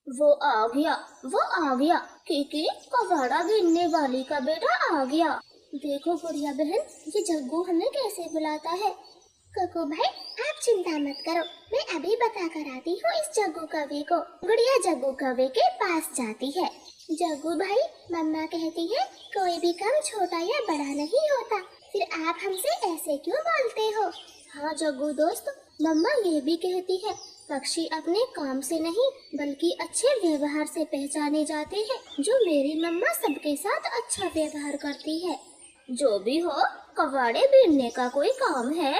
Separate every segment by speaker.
Speaker 1: वो आ गया, वो आ गया। किकी, कबाड़ा बीनने वाली का बेटा आ गया। देखो गुड़िया बहन, ये जग्गू हमें कैसे बुलाता है। कको भाई, आप चिंता मत करो, मैं अभी बता कर आती हूँ इस जग्गू कौवे को। गुड़िया जग्गू कौवे के पास जाती है। जग्गू भाई, मम्मा कहती है कोई भी काम छोटा या बड़ा नहीं होता, फिर आप हमसे ऐसे क्यों बोलते हो। हाँ जग्गू दोस्त, मम्मा ये भी कहती है पक्षी अपने काम से नहीं बल्कि अच्छे व्यवहार से पहचाने जाते हैं। जो मेरी मम्मा सबके साथ अच्छा व्यवहार करती है। जो भी हो, कबाड़े बीनने का कोई काम है।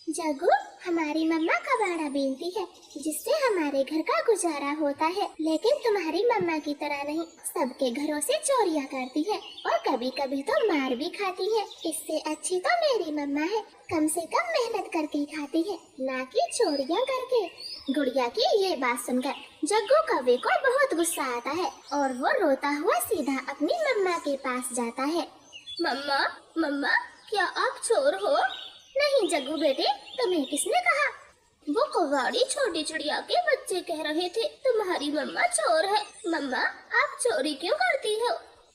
Speaker 1: जग्गू, हमारी मम्मा कबाड़ा बीनती है जिससे हमारे घर का गुजारा होता है, लेकिन तुम्हारी मम्मा की तरह नहीं, सबके घरों से चोरियां करती है और कभी कभी तो मार भी खाती है। इससे अच्छी तो मेरी मम्मा है, कम से कम मेहनत करके खाती है, ना कि चोरियां करके। गुड़िया की ये बात सुनकर जग्गू कौवे को बहुत गुस्सा आता है और वो रोता हुआ सीधा अपनी मम्मा के पास जाता है। मम्मा, मम्मा, क्या आप चोर हो। नहीं जग्गू बेटे, तुम्हें किसने कहा। वो कबाड़ी छोटी चिड़िया के बच्चे कह रहे थे तुम्हारी मम्मा चोर है। मम्मा, आप चोरी क्यों करती हो।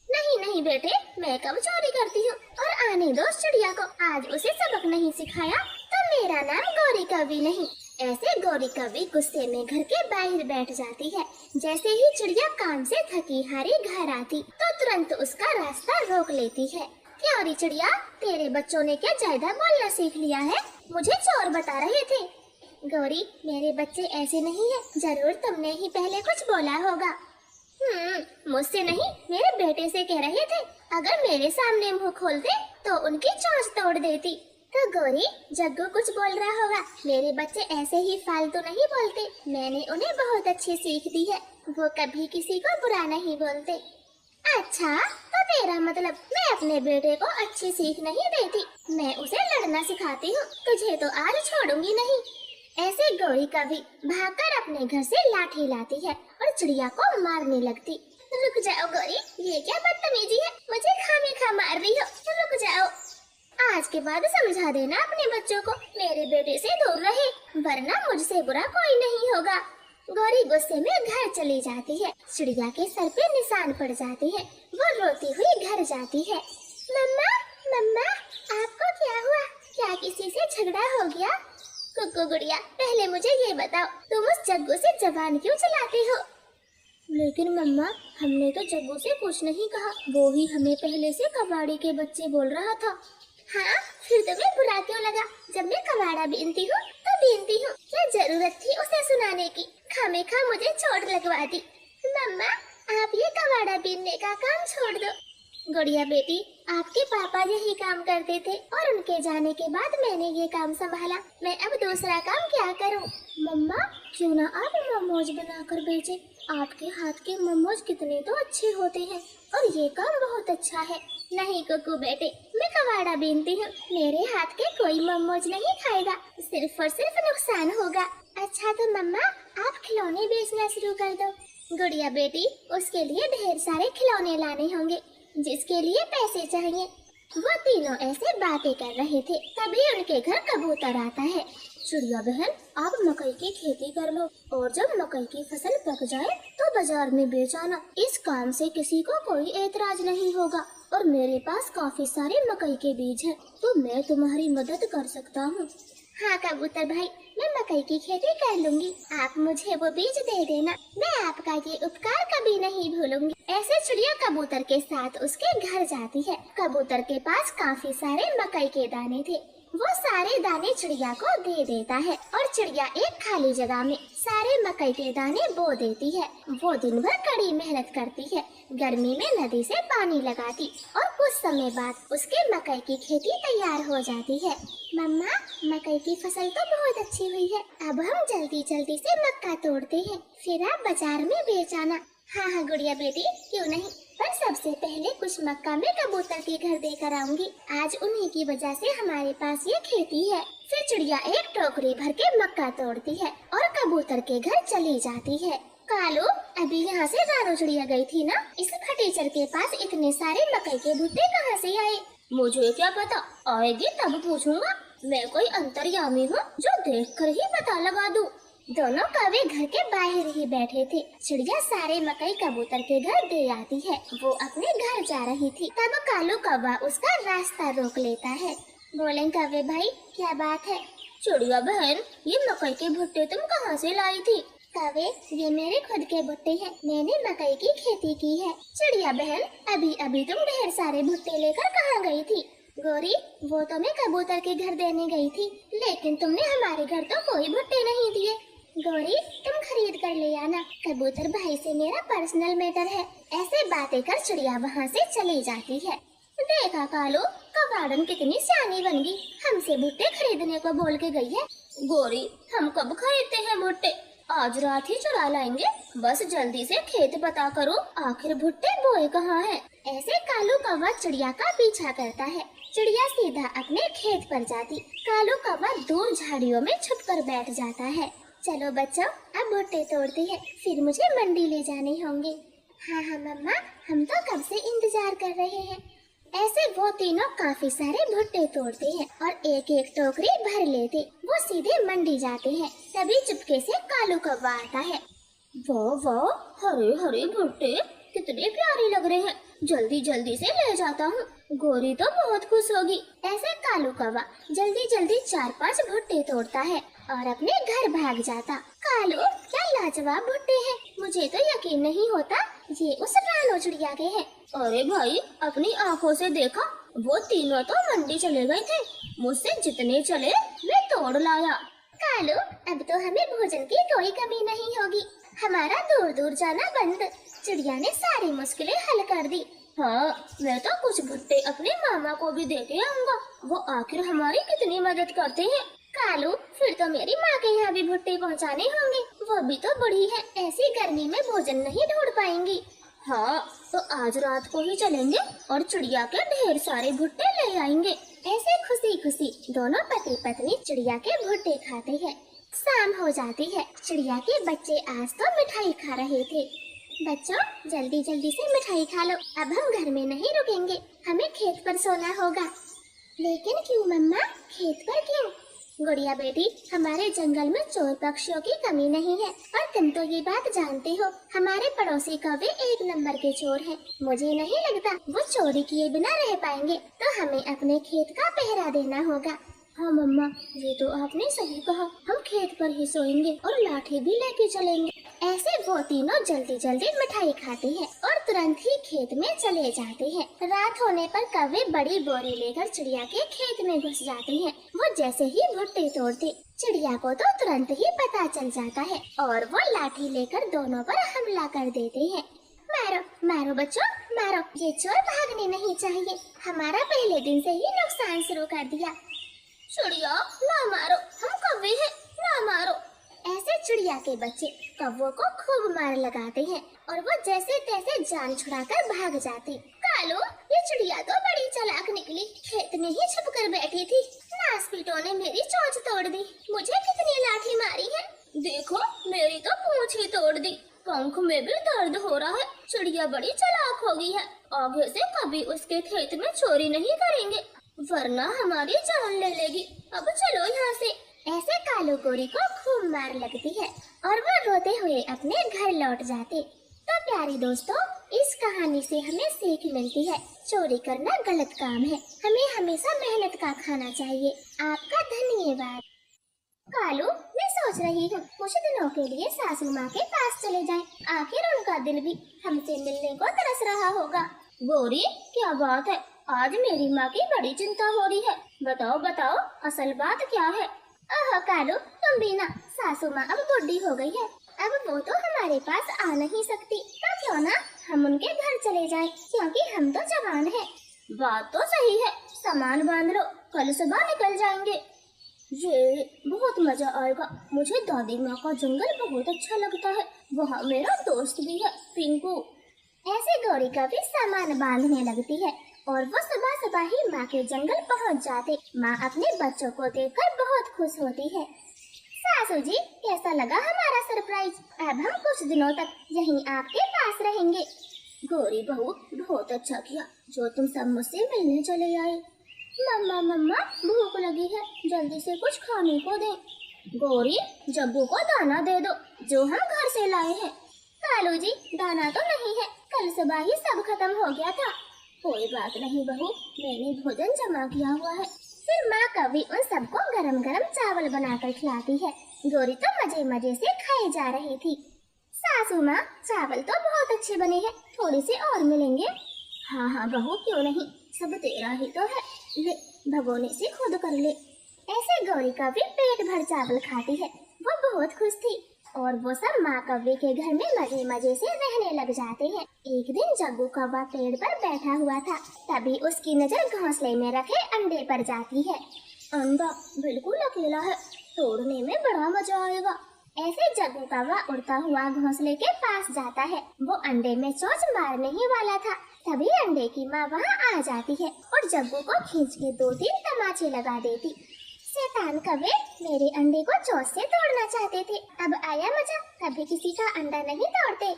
Speaker 1: नहीं नहीं बेटे, मैं कब चोरी करती हूँ। और आने दो चिड़िया को, आज उसे सबक नहीं सिखाया तो मेरा नाम गौरी कवि नहीं। ऐसे गौरी कवि गुस्से में घर के बाहर बैठ जाती है। जैसे ही चिड़िया काम से थकी हारी घर आती तो तुरंत उसका रास्ता रोक लेती है। क्यों चिड़िया, तेरे बच्चों ने क्या ज्यादा बोलना सीख लिया है। मुझे चोर बता रहे थे। गौरी, मेरे बच्चे ऐसे नहीं है, जरूर तुमने ही पहले कुछ बोला होगा। मुझसे नहीं, मेरे बेटे से कह रहे थे। अगर मेरे सामने मुंह खोलते तो उनकी चोंच तोड़ देती। तो गौरी, जग्गू कुछ बोल रहा होगा। मेरे बच्चे ऐसे ही फालतू नहीं बोलते, मैंने उन्हें बहुत अच्छी सीख दी है, वो कभी किसी को बुरा नहीं बोलते। अच्छा, तो तेरा मतलब मैं अपने बेटे को अच्छी सीख नहीं देती, मैं उसे लड़ना सिखाती हूँ। तुझे तो आज छोड़ूंगी नहीं। ऐसे गौरी कभी भागकर अपने घर से लाठी लाती है और चिड़िया को मारने लगती। रुक जाओ गौरी, ये क्या बदतमीजी है, मुझे खामखा मार रही हो। रुक जाओ, आज के बाद समझा देना अपने बच्चों को मेरे बेटे से दूर रहे, वरना मुझसे बुरा कोई नहीं होगा। गौरी गुस्से में घर चली जाती है। चिड़िया के सर पे निशान पड़ जाते हैं। वो रोती हुई घर जाती है। मम्मा, मम्मा, आपको क्या हुआ, क्या किसी से झगड़ा हो गया। कुकू गुड़िया, पहले मुझे ये बताओ, तुम उस जग्गू से जबान क्यों चलाते हो। लेकिन मम्मा, हमने तो जग्गू से कुछ नहीं कहा, वो ही हमें पहले से कबाड़ी के बच्चे बोल रहा था। हाँ, फिर तुम्हें बुरा क्यों लगा। जब मैं कबाड़ा बीनती हूँ तो बीनती हूँ, क्या जरूरत थी उसे सुनाने की। खामेखा मुझे चोट लगवा दी। मम्मा, आप ये कबाड़ा बीनने का काम छोड़ दो। गुड़िया बेटी, आपके पापा यही काम करते थे और उनके जाने के बाद मैंने ये काम संभाला। मैं अब दूसरा काम क्या करूँ। मम्मा, क्यों ना आप मोमोज बनाकर बेचे। आपके हाथ के मोमोज कितने तो अच्छे होते हैं और ये काम बहुत अच्छा है। नहीं कुकू बेटे, मैं कबाड़ा बीनती हूँ, मेरे हाथ के कोई मोमोज नहीं खाएगा, सिर्फ और सिर्फ नुकसान होगा। अच्छा तो मम्मा, आप खिलौने बेचना शुरू कर दो। गुड़िया बेटी, उसके लिए ढेर सारे खिलौने लाने होंगे, जिसके लिए पैसे चाहिए। वो तीनों ऐसे बातें कर रहे थे, तभी उनके घर कबूतर आता है। चिड़िया बहन, आप मकई की खेती कर लो और जब मकई की फसल पक जाए तो बाजार में बेच आना। इस काम से किसी को कोई एतराज नहीं होगा और मेरे पास काफी सारे मकई के बीज हैं, तो मैं तुम्हारी मदद कर सकता हूँ। हाँ कबूतर भाई, मैं मकई की खेती कर लूंगी, आप मुझे वो बीज दे देना, मैं आपका ये उपकार कभी नहीं भूलूंगी। ऐसे चिड़िया कबूतर के साथ उसके घर जाती है। कबूतर के पास काफी सारे मकई के दाने थे, वो सारे दाने चिड़िया को दे देता है और चिड़िया एक खाली जगह में सारे मकई के दाने बो देती है। वो दिन भर कड़ी मेहनत करती है, गर्मी में नदी से पानी लगाती और कुछ समय बाद उसके मकई की खेती तैयार हो जाती है। मम्मा, मकई की फसल तो बहुत अच्छी हुई है, अब हम जल्दी जल्दी से मक्का तोड़ते हैं, फिर आप बाजार में बेच आना। हाँ हाँ गुड़िया बेटी, क्यों नहीं, पर सबसे पहले कुछ मक्का मैं कबूतर के घर देकर आऊंगी। आज उन्हीं की वजह से हमारे पास ये खेती है। फिर चिड़िया एक टोकरी भर के मक्का तोड़ती है और कबूतर के घर चली जाती है। कालू, अभी यहाँ से रानो चिड़िया गई थी ना, इस फटीचर के पास इतने सारे मकई के भुट्टे कहाँ से आए। मुझे क्या पता, आएगी तब पूछूंगा। मैं कोई अंतर्यामी हूँ जो देख कर ही पता लगा दूँ। दोनों कौवे घर के बाहर ही बैठे थे। चिड़िया सारे मकई कबूतर के घर दे आती है। वो अपने घर जा रही थी, तब कालू कौवा उसका रास्ता रोक लेता है। बोले कौवे भाई, क्या बात है? चिड़िया बहन, ये मकई के भुट्टे तुम कहाँ से लाई थी? कौवे, ये मेरे खुद के भुट्टे हैं, मैंने मकई की खेती की है। चिड़िया बहन, अभी अभी तुम ढेर सारे भुट्टे लेकर कहाँ गई थी? गोरी, वो तो मैं कबूतर के घर देने गई थी, लेकिन तुमने हमारे घर तो कोई भुट्टे नहीं दिए। गोरी, तुम खरीद कर ले आना, कबूतर भाई से मेरा पर्सनल मैटर है। ऐसे बातें कर चिड़िया वहाँ से चली जाती है। देखा कालू, कबाड़न कितनी सियानी बन गई, हमसे भुट्टे खरीदने को बोल के गई है। गोरी, हम कब खरीदते हैं भुट्टे? आज रात ही चुरा लाएंगे, बस जल्दी से खेत पता करो, आखिर भुट्टे बोए कहाँ हैं? ऐसे कालू कौवा चिड़िया का पीछा करता है। चिड़िया सीधा अपने खेत पर जाती, कालू कौवा दूर झाड़ियों में छुप कर बैठ जाता है। चलो बच्चों, अब भुट्टे तोड़ते हैं, फिर मुझे मंडी ले जाने होंगे। हाँ हाँ मम्मा, हम तो कब से इंतजार कर रहे हैं। ऐसे वो तीनों काफी सारे भुट्टे तोड़ते हैं और एक एक टोकरी भर लेते। वो सीधे मंडी जाते हैं। तभी चुपके से कालू कौवा आता है। वाह वाह, हरे हरे भुट्टे कितने प्यारे लग रहे हैं, जल्दी जल्दी से ले जाता हूँ। गोरी तो बहुत खुश होगी। ऐसे कालू कौवा जल्दी जल्दी 4-5 भुट्टे तोड़ता है और अपने घर भाग जाता। कालू, क्या लाजवाब भुट्टे हैं, मुझे तो यकीन नहीं होता ये उस रानो चिड़िया के हैं। अरे भाई, अपनी आँखों से देखा, वो तीनों तो मंडी चले गए थे, मुझसे जितने चले मैं तोड़ लाया। कालू, अब तो हमें भोजन की कोई कमी नहीं होगी, हमारा दूर दूर जाना बंद। चिड़िया ने सारी मुश्किलें हल कर दी। हाँ, मैं तो कुछ भुट्टे अपने मामा को भी देके आऊंगा, वो आखिर हमारी कितनी मदद करते हैं। कालू, फिर तो मेरी माँ के यहाँ भी भुट्टे पहुँचाने होंगे, वो भी तो बड़ी है, ऐसी गर्मी में भोजन नहीं ढूंढ पाएंगी। हाँ, तो आज रात को ही चलेंगे और चिड़िया के ढेर सारे भुट्टे ले आएंगे। ऐसे खुशी खुशी दोनों पति पत्नी चिड़िया के भुट्टे खाते हैं। शाम हो जाती है। चिड़िया के बच्चे आज तो मिठाई खा रहे थे। बच्चों, जल्दी जल्दी से मिठाई खा लो, अब हम घर में नहीं रुकेंगे, हमें खेत पर सोना होगा। लेकिन क्यों मम्मा, खेत पर क्यों? गुड़िया बेटी, हमारे जंगल में चोर पक्षियों की कमी नहीं है और तुम तो ये बात जानते हो, हमारे पड़ोसी कौवे एक नंबर के चोर हैं। मुझे नहीं लगता वो चोरी किए बिना रह पाएंगे, तो हमें अपने खेत का पहरा देना होगा। हाँ मम्मा, ये तो आपने सही कहा, हम खेत पर ही सोएंगे और लाठी भी लेके चलेंगे। ऐसे वो तीनों जल्दी जल्दी मिठाई खाते हैं और तुरंत ही खेत में चले जाते हैं। रात होने पर कौवे बड़ी बोरी लेकर चिड़िया के खेत में घुस जाते हैं। वो जैसे ही भुट्टे तोड़ते, चिड़िया को तो तुरंत ही पता चल जाता है और वो लाठी लेकर दोनों पर हमला कर देते हैं। मारो मारो बच्चों, मारो, ये चोर भागने नहीं चाहिए, हमारा पहले दिन से ही नुकसान शुरू कर दिया। चिड़िया, ना मारो, हम कौवे हैं, ना मारो। ऐसे चिड़िया के बच्चे कौवों को खूब मार लगाते हैं और वो जैसे तैसे जान छुड़ाकर भाग जाते। कालू, ये चिड़िया तो बड़ी चालाक निकली, खेत में ही छुप कर बैठी थी, नासपीटों ने मेरी चोंच तोड़ दी, मुझे कितनी लाठी मारी है। देखो, मेरी तो पूंछ ही तोड़ दी, पंख में भी दर्द हो रहा है। चिड़िया बड़ी चालाक हो गई है, आगे से कभी उसके खेत में चोरी नहीं करेंगे, वरना हमारी जान ले लेगी। अब चलो यहाँ से। ऐसे कालू गोरी को खूब मार लगती है और वो रोते हुए अपने घर लौट जाते। तो प्यारे दोस्तों, इस कहानी से हमें सीख मिलती है, चोरी करना गलत काम है, हमें हमेशा मेहनत का खाना चाहिए। आपका धन्यवाद। कालू, मैं सोच रही हूँ कुछ दिनों के लिए सासू माँ के पास चले जाएं, आखिर उनका दिल भी हमसे मिलने को तरस रहा होगा। गोरी, क्या बात है, आज मेरी माँ की बड़ी चिंता हो रही है, बताओ बताओ, असल बात क्या है? ओह कालू, तुम भी ना, सासू माँ अब बुढ़ी हो गई है, अब वो तो हमारे पास आ नहीं सकती, तो क्यों ना हम उनके घर चले जाएं, क्योंकि हम तो जवान हैं। बात तो सही है, सामान बांध लो, कल सुबह निकल जाएंगे। ये बहुत मजा आएगा, मुझे दादी माँ का जंगल बहुत अच्छा लगता है, वहाँ मेरा दोस्त भी है, पिंकू। ऐसे गौरी का भी सामान बांधने लगती है और वो सुबह सुबह ही माँ के जंगल पहुँच जाते। माँ अपने बच्चों को देखकर बहुत खुश होती है। सासू जी, कैसा लगा हमारा सरप्राइज? अब हम कुछ दिनों तक यहीं आपके पास रहेंगे। गौरी बहू, बहुत अच्छा किया जो तुम सब मुझसे मिलने चले आए। मम्मा मम्मा, भूख लगी है, जल्दी से कुछ खाने को दें। गौरी, जग्गू को दाना दे दो जो हम घर से लाए हैं। कालू जी, दाना तो नहीं है, कल सुबह ही सब खत्म हो गया था। कोई बात नहीं बहू, मैंने भोजन जमा किया हुआ है। फिर माँ कभी उन सबको गरम गरम चावल बनाकर खिलाती है। गौरी तो मजे मजे से खाई जा रही थी। सासू माँ, चावल तो बहुत अच्छे बने हैं, थोड़े से और मिलेंगे? हाँ हाँ बहू, क्यों नहीं, सब तेरा ही तो है, ले भगोने से खुद कर ले। ऐसे गौरी कभी पेट भर चावल खाती है। वो बहुत खुश थी और वो सब माँ कव्वे के घर में मजे मजे से रहने लग जाते हैं। एक दिन जग्गू कौवा पेड़ पर बैठा हुआ था, तभी उसकी नजर घोंसले में रखे अंडे पर जाती है। अंडा बिल्कुल अकेला है, तोड़ने में बड़ा मजा आएगा। ऐसे जग्गू कौवा उड़ता हुआ घोंसले के पास जाता है। वो अंडे में चोंच मारने ही वाला था, तभी अंडे की माँ वहाँ आ जाती है और जग्गू को खींच के 2-3 तमाचे लगा देती। शैतान कौवे, मेरे अंडे को चोंच से तोड़ना चाहते थे, अब आया मजा, कभी किसी का अंडा नहीं तोड़ते।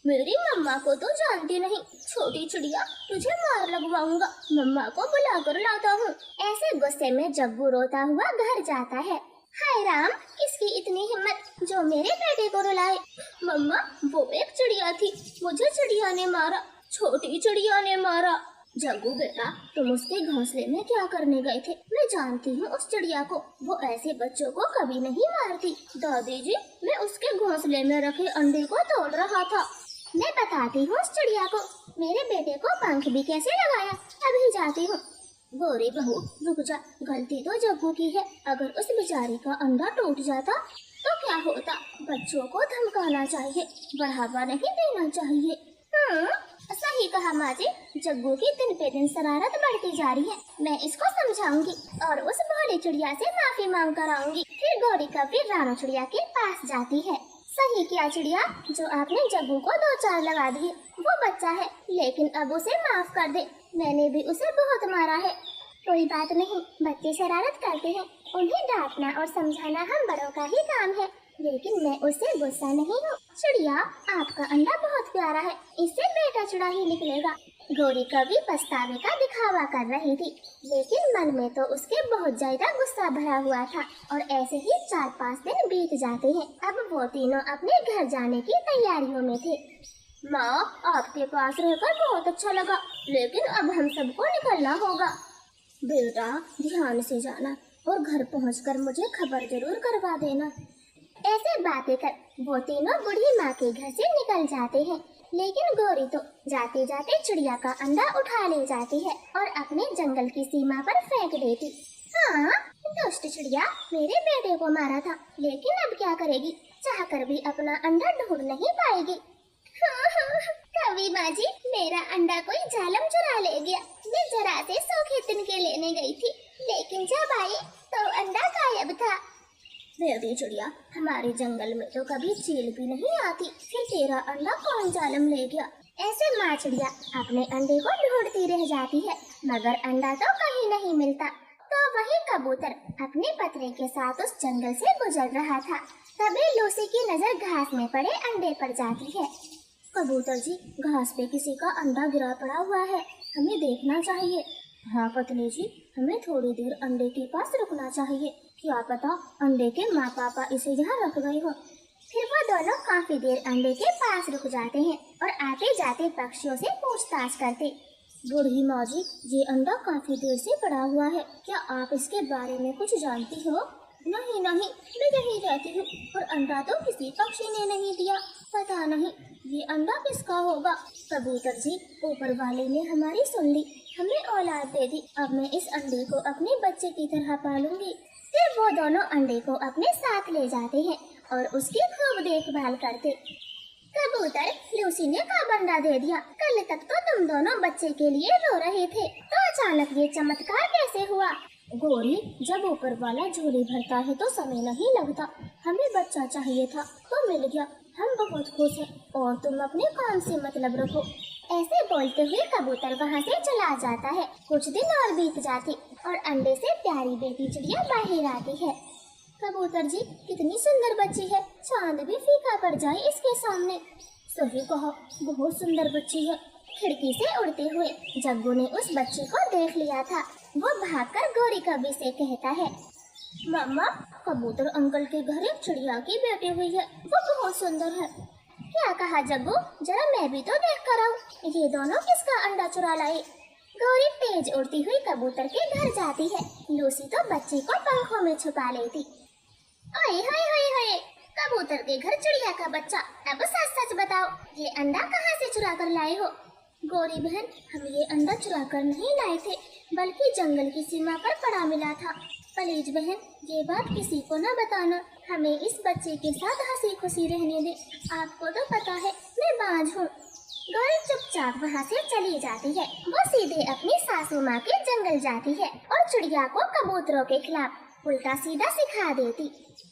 Speaker 1: मेरी मम्मा को तो जानती नहीं, छोटी चिड़िया, तुझे मार लगवाऊंगा, मम्मा को बुला कर लाता हूँ। ऐसे गुस्से में जग्गू रोता हुआ घर जाता है। हाय राम, किसकी इतनी हिम्मत जो मेरे बेटे को रुलाए। मम्मा, वो एक चिड़िया थी, मुझे चिड़िया ने मारा, छोटी चिड़िया ने मारा। जग्गू बेटा, तुम उसके घोंसले में क्या करने गए थे? मैं जानती हूँ उस चिड़िया को, वो ऐसे बच्चों को कभी नहीं मारती। दादी जी, मैं उसके घोंसले में रखे अंडे को तोड़ रहा था। मैं बताती हूँ उस चिड़िया को, मेरे बेटे को पंख भी कैसे लगाया, अभी जाती हूँ। गौरी बहू, रुक जा, गलती तो जग्गू की है, अगर उस बेचारी का अंडा टूट जाता तो क्या होता? बच्चों को धमकाना चाहिए, बढ़ावा नहीं देना चाहिए। सही कहा माँ जी, जग्गू की दिन पे दिन शरारत बढ़ती जा रही है, मैं इसको समझाऊंगी और उस भोली चिड़िया से माफी मांग कर आऊंगी। फिर गौरी कभी रानू चिड़िया के पास जाती है। सही किया चिड़िया, जो आपने जग्गू को 2-4 लगा दिए। वो बच्चा है, लेकिन अब उसे माफ कर दे, मैंने भी उसे बहुत मारा है। कोई बात नहीं, बच्चे शरारत करते हैं, उन्हें डांटना और समझाना हम बड़ों का ही काम है, लेकिन मैं उससे गुस्सा नहीं हूँ। चिड़िया, आपका अंडा बहुत प्यारा है, इससे बेटा चिड़ा ही निकलेगा। गौरी कभी पछतावे का दिखावा कर रही थी, लेकिन मन में तो उसके बहुत ज्यादा गुस्सा भरा हुआ था। और ऐसे ही 4-5 दिन बीत जाते हैं। अब वो तीनों अपने घर जाने की तैयारियों में थे। माँ, आपके पास रहकर बहुत अच्छा लगा, लेकिन अब हम सबको निकलना होगा। बेटा, ध्यान से जाना और घर पहुंचकर मुझे खबर जरूर करवा देना। ऐसे बातें कर वो तीनों बूढ़ी माँ के घर से निकल जाते हैं, लेकिन गौरी तो जाते जाते चिड़िया का अंडा उठा ले जाती है और अपने जंगल की सीमा पर फेंक देती। हाँ, दुष्ट चिड़िया, मेरे बेटे को मारा था, लेकिन अब क्या करेगी, चाहकर भी अपना अंडा ढूंढ नहीं पाएगी। कभी माँ जी, मेरा अंडा कोई जालम चुरा ले गया, मैं जरा से सूखे तिनके लेने गई थी, लेकिन जब आई तो अंडा गायब था। बेटी चिड़िया, हमारे जंगल में तो कभी चील भी नहीं आती, फिर तेरा अंडा कौन जालम ले गया? ऐसे माँ चिड़िया अपने अंडे को ढूंढती रह जाती है, मगर अंडा तो कहीं नहीं मिलता। तो वही कबूतर अपने पतरे के साथ उस जंगल से गुजर रहा था, तभी लूसी की नजर घास में पड़े अंडे पर जाती है। कबूतर जी, घास पे किसी का अंडा गिरा पड़ा हुआ है, हमें देखना चाहिए। हाँ पतले जी, हमें थोड़ी देर अंडे के पास रुकना चाहिए, क्या पता अंडे के माँ पापा इसे यहाँ रख गए हो। फिर वो दोनों काफी देर अंडे के पास रुक जाते हैं और आते जाते पक्षियों से पूछताछ करते। बूढ़ी माँ जी, ये अंडा काफी देर से पड़ा हुआ है, क्या आप इसके बारे में कुछ जानती हो? नहीं नहीं, मैं यहीं रहती हूँ और अंडा तो किसी पक्षी ने नहीं दिया, पता नहीं ये अंडा किसका होगा। कबूतर जी, ऊपर वाले ने हमारी सुन ली, हमें औलाद दे दी, अब मैं इस अंडे को अपने बच्चे की तरह पालूंगी। फिर वो दोनों अंडे को अपने साथ ले जाते हैं और उसकी खूब देखभाल करते। कबूतर, लूसी ने कब अंडा दे दिया? कल तक तो तुम दोनों बच्चे के लिए रो रहे थे, तो अचानक ये चमत्कार कैसे हुआ? गौरी, जब ऊपर वाला झोली भरता है तो समय नहीं लगता, हमें बच्चा चाहिए था तो मिल गया, हम बहुत खुश हैं और तुम अपने काम से मतलब रखो। ऐसे बोलते हुए कबूतर वहाँ से चला जाता है। कुछ दिन और बीत जाते और अंडे से प्यारी बेटी चिड़िया बाहर आती है। कबूतर जी, कितनी सुंदर बच्ची है, चांद भी फीका पड़ जाए इसके सामने। सही कहा, बहुत सुंदर बच्ची है। खिड़की से उड़ते हुए जग्गू ने उस बच्ची को देख लिया था। वो भागकर गौरी कभी से कहता है, मम्मा, कबूतर अंकल के घर एक चिड़िया की बेटी हुई है, वो बहुत सुंदर है। क्या कहा जग्गू, जरा मैं भी तो देख कर आऊं। ये दोनों किसका अंडा चुरा लाए? गौरी तेज उड़ती हुई कबूतर के घर जाती है। लूसी तो बच्चे को पंखों में छुपा लेती। ओए होए होए होए, कबूतर के घर चिड़िया का बच्चा, अब सच सच बताओ, ये अंडा कहाँ से चुरा कर लाए हो? गौरी बहन, हम ये अंडा चुरा कर नहीं लाए थे, बल्कि जंगल की सीमा पर पड़ा मिला था। प्लीज बहन, ये बात किसी को न बताना, हमें इस बच्चे के साथ हंसी खुशी रहने दे। आपको तो पता है मैं बांझ हूँ। गौरी चुपचाप वहाँ से चली जाती है। वो सीधे अपनी सासू माँ के जंगल जाती है और चिड़िया को कबूतरों के खिलाफ उल्टा सीधा सिखा देती।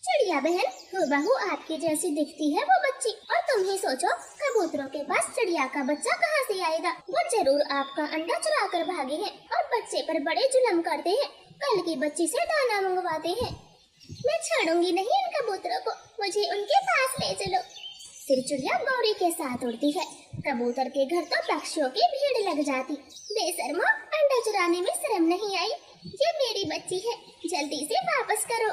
Speaker 1: चिड़िया बहन, हूबहू आपकी जैसी दिखती है वो बच्ची, और तुम ही सोचो कबूतरों के पास चिड़िया का बच्चा कहाँ से आएगा? वो जरूर आपका अंडा चुरा कर भागे हैं और बच्चे पर बड़े जुल्म करते हैं। कल की बच्ची से दाना मंगवाते हैं। मैं छोड़ूंगी नहीं इन कबूतरों को, मुझे उनके पास ले चलो। फिर चिड़िया गौरी के साथ उड़ती है। कबूतर के घर तो पक्षियों की भीड़ लग जाती। बेशर्मो, अंडा चुराने में शर्म नहीं आई? ये मेरी बच्ची है, जल्दी से वापस करो।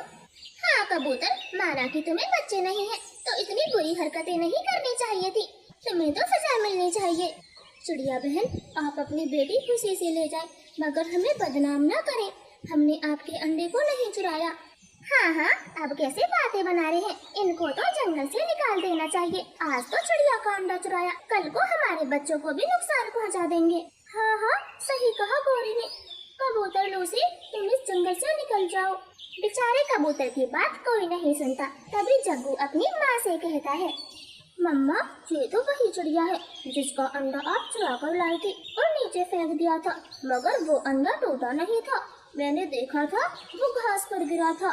Speaker 1: हाँ कबूतर, माना कि तुम्हें बच्चे नहीं है, तो इतनी बुरी हरकतें नहीं करनी चाहिए थी। तुम्हें तो सजा मिलनी चाहिए। चिड़िया बहन, आप अपनी बेटी खुशी से ले जाएं, मगर हमें बदनाम न करें। हमने आपके अंडे को नहीं चुराया। हाँ हाँ, अब कैसे बातें बना रहे हैं? इनको तो जंगल से निकाल देना चाहिए। आज तो चिड़िया का अंडा चुराया, कल को हमारे बच्चों को भी नुकसान पहुंचा देंगे। हाँ हाँ, सही कहा गौरी ने। कबूतर लूसी, तुम इस जंगल से निकल जाओ। बेचारे कबूतर की बात कोई नहीं सुनता। तभी जग्गू अपनी माँ से कहता है, मम्मा, ये तो वही चिड़िया है जिसका अंडा आप चुरा कर लाई थी और नीचे फेंक दिया था, मगर वो अंडा टूटा नहीं था। मैंने देखा था, वो घास पर गिरा था।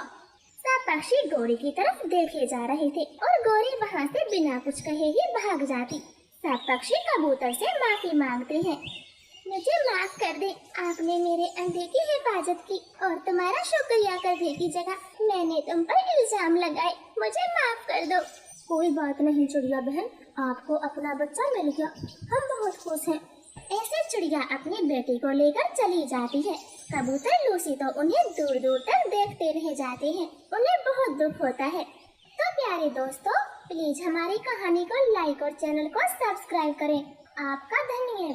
Speaker 1: सब पक्षी गौरी की तरफ देखे जा रहे थे और गौरी वहाँ से बिना कुछ कहे ही भाग जाती। सब पक्षी कबूतर से माफी मांगते हैं। मुझे माफ कर दे, आपने मेरे अंडे की हिफाजत की और तुम्हारा शुक्रिया करने की जगह मैंने तुम पर इल्जाम लगाए। मुझे माफ कर दो। कोई बात नहीं चिड़िया बहन, आपको अपना बच्चा मिल गया, हम बहुत खुश हैं। ऐसे चिड़िया अपनी बेटी को लेकर चली जाती है। कबूतर लूसी तो उन्हें दूर दूर तक देखते रह जाते हैं। उन्हें बहुत दुख होता है। तो प्यारे दोस्तों, प्लीज हमारी कहानी को लाइक और चैनल को सब्सक्राइब करें। आपका धन्यवाद।